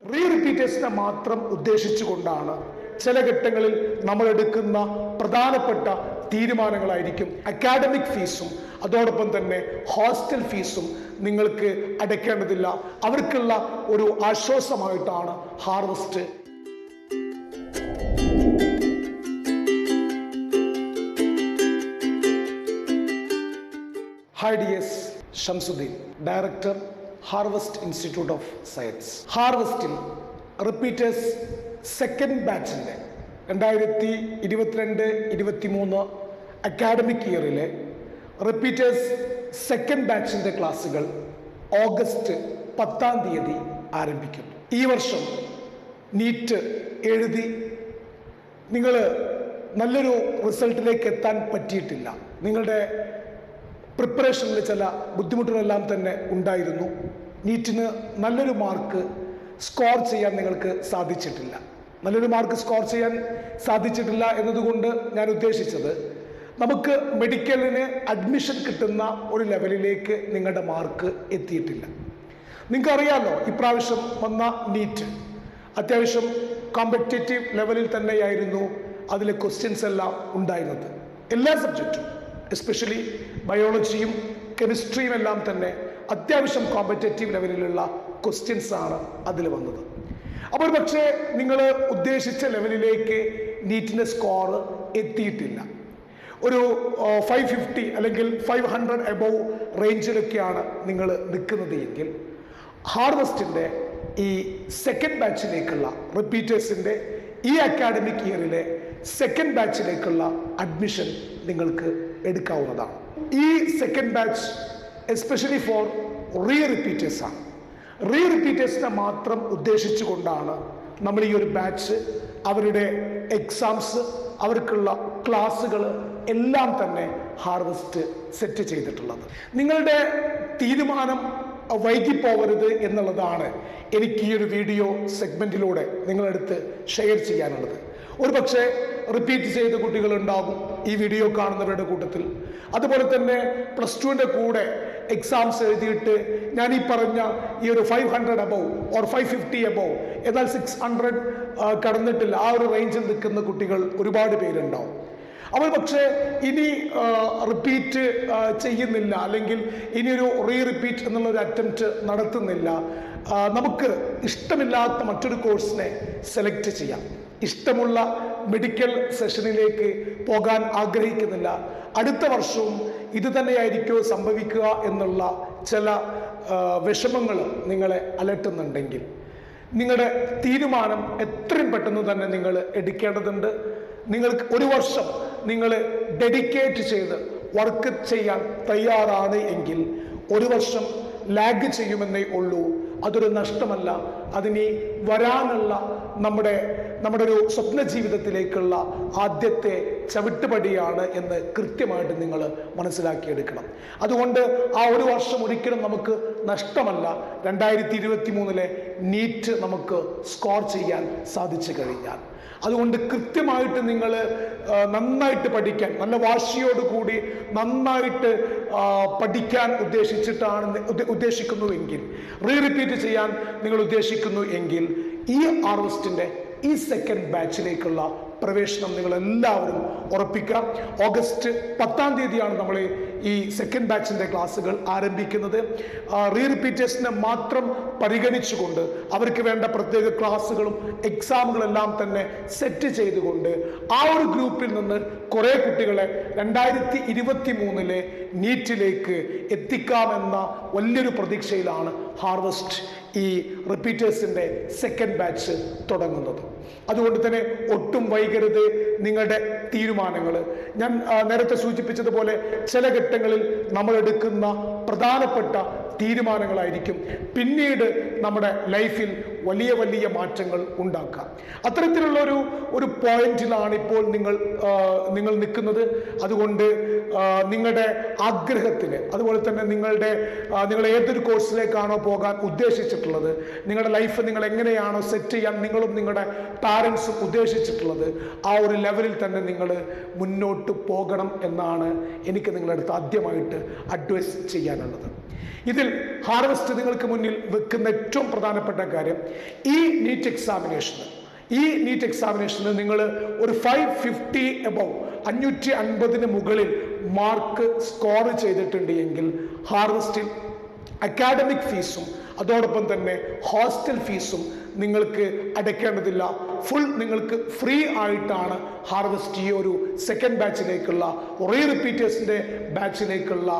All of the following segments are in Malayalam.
റിപ്പീറ്റേഴ്സിനെ മാത്രം ഉദ്ദേശിച്ചുകൊണ്ടാണ് ചില ഘട്ടങ്ങളിൽ നമ്മൾ എടുക്കുന്ന പ്രധാനപ്പെട്ട തീരുമാനങ്ങളായിരിക്കും അക്കാഡമിക് ഫീസും അതോടൊപ്പം തന്നെ ഹോസ്റ്റൽ ഫീസും നിങ്ങൾക്ക് അടയ്ക്കേണ്ടതില്ല. അവർക്കുള്ള ഒരു ആശ്വാസമായിട്ടാണ് Harvest. Hi DS Shamsuddin, Director, Harvest Institute of Science. ഹാർവസ്റ്റിൽ റിപ്പീറ്റേഴ്സ് സെക്കൻഡ് ബാച്ചിൻ്റെ 2022-23 അക്കാഡമിക് ഇയറിലെ റിപ്പീറ്റേഴ്സ് സെക്കൻഡ് ബാച്ചിൻ്റെ ക്ലാസ്സുകൾ ഓഗസ്റ്റ് 10 ആരംഭിക്കുന്നു. ഈ വർഷം നീറ്റ് എഴുതി നിങ്ങൾ നല്ലൊരു റിസൾട്ടിലേക്ക് എത്താൻ പറ്റിയിട്ടില്ല. നിങ്ങളുടെ പ്രിപ്പറേഷനിൽ ചില ബുദ്ധിമുട്ടുകളെല്ലാം തന്നെ ഉണ്ടായിരുന്നു. നീറ്റിന് നല്ലൊരു മാർക്ക് സ്കോർ ചെയ്യാൻ നിങ്ങൾക്ക് സാധിച്ചിട്ടില്ല. നല്ലൊരു മാർക്ക് സ്കോർ ചെയ്യാൻ സാധിച്ചിട്ടില്ല എന്നതുകൊണ്ട് ഞാൻ ഉദ്ദേശിച്ചത്, നമുക്ക് മെഡിക്കലിന് അഡ്മിഷൻ കിട്ടുന്ന ഒരു ലെവലിലേക്ക് നിങ്ങളുടെ മാർക്ക് എത്തിയിട്ടില്ല. നിങ്ങൾക്കറിയാമല്ലോ, ഇപ്രാവശ്യം വന്ന നീറ്റ് അത്യാവശ്യം കോമ്പറ്റേറ്റീവ് ലെവലിൽ തന്നെയായിരുന്നു അതിലെ ക്വസ്റ്റ്യൻസ് എല്ലാം ഉണ്ടായിരുന്നത്. എല്ലാ സബ്ജക്റ്റും, എസ്പെഷ്യലി ബയോളജിയും കെമിസ്ട്രിയും എല്ലാം തന്നെ അത്യാവശ്യം കോമ്പറ്റേറ്റീവ് ലെവലിലുള്ള ക്വസ്റ്റ്യൻസ് ആണ് അതിൽ വന്നത്. അപ്പോൾ പക്ഷേ നിങ്ങൾ ഉദ്ദേശിച്ച ലെവലിലേക്ക് നീറ്റിൻ്റെ സ്കോർ എത്തിയിട്ടില്ല. ഒരു 550 അല്ലെങ്കിൽ 500 എബോവ് റേഞ്ചിലൊക്കെയാണ് നിങ്ങൾ നിൽക്കുന്നത് എങ്കിൽ ഹാർവസ്റ്റിൻ്റെ ഈ സെക്കൻഡ് ബാച്ചിലേക്കുള്ള റിപ്പീറ്റേഴ്സിൻ്റെ ഈ അക്കാഡമിക് ഇയറിലെ സെക്കൻഡ് ബാച്ചിലേക്കുള്ള അഡ്മിഷൻ നിങ്ങൾക്ക് എടുക്കാവുന്നതാണ്. ഈ second batch especially for repeaters ആണ്. റിപ്പീറ്റേഴ്സിനെ മാത്രം ഉദ്ദേശിച്ചുകൊണ്ടാണ് നമ്മൾ ഈ ഒരു ബാച്ച്, അവരുടെ എക്സാംസ്, അവർക്കുള്ള ക്ലാസ്സുകൾ എല്ലാം തന്നെ ഹാർവസ്റ്റ് സെറ്റ് ചെയ്തിട്ടുള്ളത്. നിങ്ങളുടെ തീരുമാനം വൈകിപ്പോകരുത് എന്നുള്ളതാണ് എനിക്ക് ഈ ഒരു വീഡിയോ സെഗ്മെന്റിലൂടെ നിങ്ങളെടുത്ത് ഷെയർ ചെയ്യാനുള്ളത്. ഒരു പക്ഷേ റിപ്പീറ്റ് ചെയ്ത കുട്ടികളുണ്ടാകും ഈ വീഡിയോ കാണുന്നവരുടെ കൂട്ടത്തിൽ. അതുപോലെ തന്നെ +2ൻ്റെ കൂടെ എക്സാംസ് എഴുതിയിട്ട് ഞാൻ ഈ പറഞ്ഞ ഈ ഒരു 500 എബോവ് ഓർ 550 എബോവ്, എന്നാൽ 600 കടന്നിട്ടില്ല, ആ ഒരു റേഞ്ചിൽ നിൽക്കുന്ന കുട്ടികൾ ഒരുപാട് പേരുണ്ടാവും. അവർ പക്ഷേ ഇനി റിപ്പീറ്റ് ചെയ്യുന്നില്ല, അല്ലെങ്കിൽ ഇനിയൊരു റിപ്പീറ്റ് എന്നുള്ളൊരു അറ്റംപ്റ്റ് നടത്തുന്നില്ല. നമുക്ക് ഇഷ്ടമില്ലാത്ത മറ്റൊരു കോഴ്സിനെ സെലക്ട് ചെയ്യാം. ഇഷ്ടമുള്ള മെഡിക്കൽ സെഷനിലേക്ക് പോകാൻ ആഗ്രഹിക്കുന്നില്ല. അടുത്ത വർഷവും ഇത് തന്നെയായിരിക്കുമോ സംഭവിക്കുക എന്നുള്ള ചില വിഷമങ്ങൾ നിങ്ങളെ അലട്ടുന്നുണ്ടെങ്കിൽ നിങ്ങളുടെ തീരുമാനം എത്രയും പെട്ടെന്ന് തന്നെ നിങ്ങൾ എടുക്കേണ്ടതുണ്ട്. നിങ്ങൾക്ക് ഒരു വർഷം നിങ്ങൾ ഡെഡിക്കേറ്റ് ചെയ്ത് വർക്ക് ചെയ്യാൻ തയ്യാറാണ് എങ്കിൽ ഒരു വർഷം ലാഗ് ചെയ്യുമെന്നേ ഉള്ളൂ. അതൊരു നഷ്ടമല്ല. അതിനി വരാനുള്ള നമ്മുടെ ഒരു സ്വപ്ന ജീവിതത്തിലേക്കുള്ള ആദ്യത്തെ ചവിട്ടുപടിയാണ് എന്ന് കൃത്യമായിട്ട് നിങ്ങൾ മനസ്സിലാക്കിയെടുക്കണം. അതുകൊണ്ട് ആ ഒരു വർഷം ഒരിക്കലും നമുക്ക് നഷ്ടമല്ല. 2023 നീറ്റ് നമുക്ക് സ്കോർ ചെയ്യാൻ സാധിച്ചു കഴിഞ്ഞാൽ, അതുകൊണ്ട് കൃത്യമായിട്ട് നിങ്ങൾ നന്നായിട്ട് പഠിക്കാൻ, നല്ല വാശിയോടുകൂടി നന്നായിട്ട് പഠിക്കാൻ ഉദ്ദേശിക്കുന്നുവെങ്കിൽ, റിപ്പീറ്റ് ചെയ്യാൻ നിങ്ങൾ ഉദ്ദേശിക്കുന്നു എങ്കിൽ ഈ ഹാർവസ്റ്റിൻ്റെ ഈ സെക്കൻഡ് ബാച്ചിലേക്കുള്ള പ്രവേശനം നിങ്ങൾ എല്ലാവരും ഉറപ്പിക്കുക. ഓഗസ്റ്റ് 10 നമ്മൾ ഈ സെക്കൻഡ് ബാച്ചിൻ്റെ ക്ലാസ്സുകൾ ആരംഭിക്കുന്നത്. റിപ്പീറ്റേഴ്സിനെ മാത്രം പരിഗണിച്ചുകൊണ്ട് അവർക്ക് വേണ്ട പ്രത്യേക ക്ലാസ്സുകളും എക്സാമുകളെല്ലാം തന്നെ സെറ്റ് ചെയ്തുകൊണ്ട് ആ ഒരു ഗ്രൂപ്പിൽ നിന്ന് കുറേ കുട്ടികളെ 2023 നീറ്റിലേക്ക് എത്തിക്കാമെന്ന വലിയൊരു പ്രതീക്ഷയിലാണ് ഹാർവസ്റ്റ് ഈ റിപ്പീറ്റേഴ്സിൻ്റെ സെക്കൻഡ് ബാച്ച് തുടങ്ങുന്നത്. അതുകൊണ്ട് തന്നെ ഒട്ടും വൈകരുത് നിങ്ങളുടെ തീരുമാനങ്ങൾ. ഞാൻ നേരത്തെ സൂചിപ്പിച്ചതുപോലെ ചില ഘട്ടങ്ങളിൽ നമ്മൾ എടുക്കുന്ന പ്രധാനപ്പെട്ട തീരുമാനങ്ങളായിരിക്കും പിന്നീട് നമ്മുടെ ലൈഫിൽ വലിയ വലിയ മാറ്റങ്ങൾ ഉണ്ടാക്കാം. അത്തരത്തിലുള്ള ഒരു പോയിന്റിലാണ് ഇപ്പോൾ നിങ്ങൾ നിൽക്കുന്നത്. അതുകൊണ്ട് നിങ്ങളുടെ ആഗ്രഹത്തിന്, അതുപോലെ തന്നെ നിങ്ങൾ ഏതൊരു കോഴ്സിലേക്കാണോ പോകാൻ ഉദ്ദേശിച്ചിട്ടുള്ളത്, നിങ്ങളുടെ ലൈഫ് നിങ്ങൾ എങ്ങനെയാണോ സെറ്റ് ചെയ്യാൻ നിങ്ങളും നിങ്ങളുടെ പാരൻസും ഉദ്ദേശിച്ചിട്ടുള്ളത്, ആ ഒരു ലെവലിൽ തന്നെ നിങ്ങൾ മുന്നോട്ട് പോകണം എന്നാണ് എനിക്ക് നിങ്ങളുടെ അടുത്ത് ആദ്യമായിട്ട് അഡ്വൈസ് ചെയ്യാനുള്ളത്. ഇതിൽ ഹാർവസ്റ്റ് നിങ്ങൾക്ക് മുന്നിൽ വെക്കുന്ന ഏറ്റവും പ്രധാനപ്പെട്ട കാര്യം, ഈ നീറ്റ് എക്സാമിനേഷന് നിങ്ങൾ ഒരു 550 എബവ് 550 മുകളിൽ മാർക്ക് സ്കോർ ചെയ്തിട്ടുണ്ട് എങ്കിൽ ഹാർവസ്റ്റിൽ അക്കാഡമിക് ഫീസും അതോടൊപ്പം തന്നെ ഹോസ്റ്റൽ ഫീസും നിങ്ങൾക്ക് അടയ്ക്കേണ്ടതില്ല. ഫുൾ നിങ്ങൾക്ക് ഫ്രീ ആയിട്ടാണ് ഹാർവസ്റ്റ് ഈ ഒരു സെക്കൻഡ് ബാച്ചിലേക്കുള്ള റിപ്പീറ്റേഴ്സിൻ്റെ ബാച്ചിലേക്കുള്ള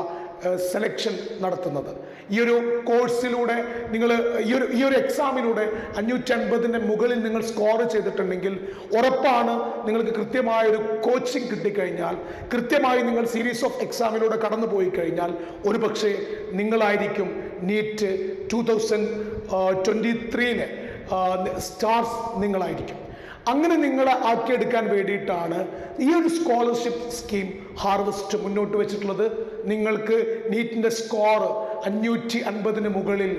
സെലക്ഷൻ നടത്തുന്നത്. ഈ ഒരു കോഴ്സിലൂടെ നിങ്ങൾ ഈ ഒരു എക്സാമിലൂടെ 550 മുകളിൽ നിങ്ങൾ സ്കോർ ചെയ്തിട്ടുണ്ടെങ്കിൽ ഉറപ്പാണ് നിങ്ങൾക്ക് കൃത്യമായൊരു കോച്ചിങ് കിട്ടിക്കഴിഞ്ഞാൽ, കൃത്യമായി നിങ്ങൾ സീരീസ് ഓഫ് എക്സാമിലൂടെ കടന്നു പോയി കഴിഞ്ഞാൽ ഒരു പക്ഷേ നിങ്ങളായിരിക്കും നീറ്റ് 2023 സ്റ്റാർസ് നിങ്ങളായിരിക്കും. അങ്ങനെ നിങ്ങളെ ആക്കിയെടുക്കാൻ വേണ്ടിയിട്ടാണ് ഈ ഒരു സ്കോളർഷിപ്പ് സ്കീം ഹാർവസ്റ്റ് മുന്നോട്ട് വെച്ചിട്ടുള്ളത്. നിങ്ങൾക്ക് നീറ്റിൻ്റെ സ്കോർ 550 മുകളിൽ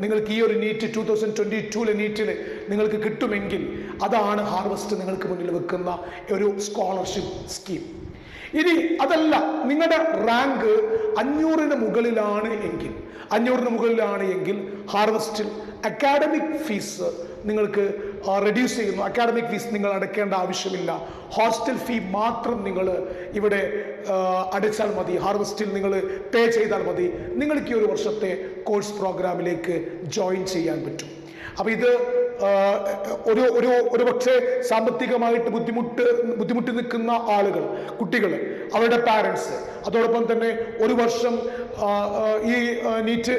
നിങ്ങൾക്ക് ഈ ഒരു നീറ്റ് 2022 നീറ്റിൽ നിങ്ങൾക്ക് കിട്ടുമെങ്കിൽ അതാണ് ഹാർവസ്റ്റ് നിങ്ങൾക്ക് മുന്നിൽ വെക്കുന്ന ഒരു സ്കോളർഷിപ്പ് സ്കീം. ഇനി അതല്ല, നിങ്ങളുടെ റാങ്ക് 500 മുകളിലാണ് എങ്കിൽ ഹാർവസ്റ്റിൽ അക്കാഡമിക് ഫീസ് നിങ്ങൾക്ക് റെഡ്യൂസ് ചെയ്യുന്നു. അക്കാഡമിക് ഫീസ് നിങ്ങൾ അടയ്ക്കേണ്ട ആവശ്യമില്ല. ഹോസ്റ്റൽ ഫീ മാത്രം നിങ്ങൾ ഇവിടെ അടച്ചാൽ മതി. ഹാർവസ്റ്റിൽ നിങ്ങൾ പേ ചെയ്താൽ മതി. നിങ്ങൾക്ക് ഈ ഒരു വർഷത്തെ കോഴ്സ് പ്രോഗ്രാമിലേക്ക് ജോയിൻ ചെയ്യാൻ പറ്റും. അപ്പോൾ ഇത് ഒരു പക്ഷേ സാമ്പത്തികമായിട്ട് ബുദ്ധിമുട്ടി നിൽക്കുന്ന ആളുകൾ, കുട്ടികൾ, അവരുടെ പാരൻസ്, അതോടൊപ്പം തന്നെ ഒരു വർഷം ഈ നീറ്റ്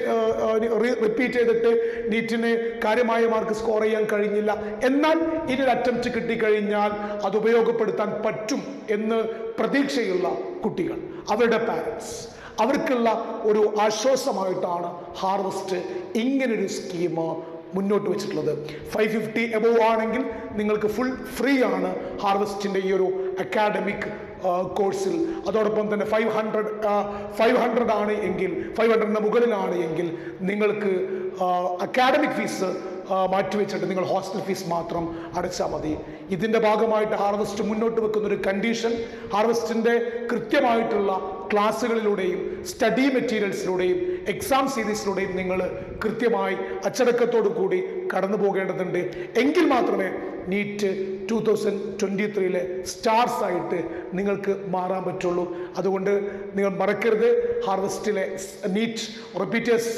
റിപ്പീറ്റ് ചെയ്തിട്ട് നീറ്റിന് കാര്യമായ മാർക്ക് സ്കോർ ചെയ്യാൻ കഴിഞ്ഞില്ല, എന്നാൽ ഇനി അറ്റംപ്റ്റ് കിട്ടിക്കഴിഞ്ഞാൽ അത് ഉപയോഗപ്പെടുത്താൻ പറ്റും എന്ന് പ്രതീക്ഷയുള്ള കുട്ടികൾ, അവരുടെ പാരൻസ്, അവർക്കുള്ള ഒരു ആശ്വാസമായിട്ടാണ് ഹാർവസ്റ്റ് ഇങ്ങനൊരു സ്കീം മുന്നോട്ട് വെച്ചിട്ടുള്ളത്. 550 എബവ് ആണെങ്കിൽ നിങ്ങൾക്ക് ഫുൾ ഫ്രീ ആണ് ഹാർവസ്റ്റിൻ്റെ ഈ ഒരു അക്കാഡമിക് കോഴ്സിൽ. അതോടൊപ്പം തന്നെ 500 ആണ് എങ്കിൽ, 500 മുകളിലാണ് എങ്കിൽ നിങ്ങൾക്ക് അക്കാഡമിക് ഫീസ് മാറ്റിവെച്ചിട്ട് നിങ്ങൾ ഹോസ്റ്റൽ ഫീസ് മാത്രം അടച്ചാൽ മതി. ഇതിൻ്റെ ഭാഗമായിട്ട് ഹാർവസ്റ്റ് മുന്നോട്ട് വെക്കുന്ന ഒരു കണ്ടീഷൻ, ഹാർവസ്റ്റിൻ്റെ കൃത്യമായിട്ടുള്ള ക്ലാസ്സുകളിലൂടെയും സ്റ്റഡി മെറ്റീരിയൽസിലൂടെയും എക്സാം സീരീസിലൂടെയും നിങ്ങൾ കൃത്യമായി അച്ചടക്കത്തോടു കൂടി കടന്നു പോകേണ്ടതുണ്ട്. എങ്കിൽ മാത്രമേ നീറ്റ് 2023 സ്റ്റാർസ് ആയിട്ട് നിങ്ങൾക്ക് മാറാൻ പറ്റുള്ളൂ. അതുകൊണ്ട് നിങ്ങൾ മറക്കരുത്, ഹാർവസ്റ്റിലെ നീറ്റ് റിപ്പീറ്റേഴ്സ്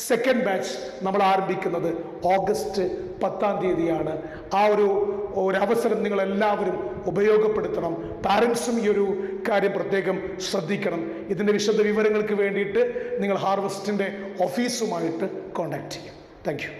സെക്കൻഡ് ബാച്ച് നമ്മൾ ആരംഭിക്കുന്നത് ഓഗസ്റ്റ് 10 ആ ഒരു അവസരം നിങ്ങൾ എല്ലാവരും ഉപയോഗപ്പെടുത്തണം. പാരൻസും ഈ ഒരു കാര്യം പ്രത്യേകം ശ്രദ്ധിക്കണം. ഇതിൻ്റെ വിശദ വിവരങ്ങൾക്ക് വേണ്ടിയിട്ട് നിങ്ങൾ ഹാർവസ്റ്റിൻ്റെ ഓഫീസുമായിട്ട് കോൺടാക്ട് ചെയ്യാം. Thank you.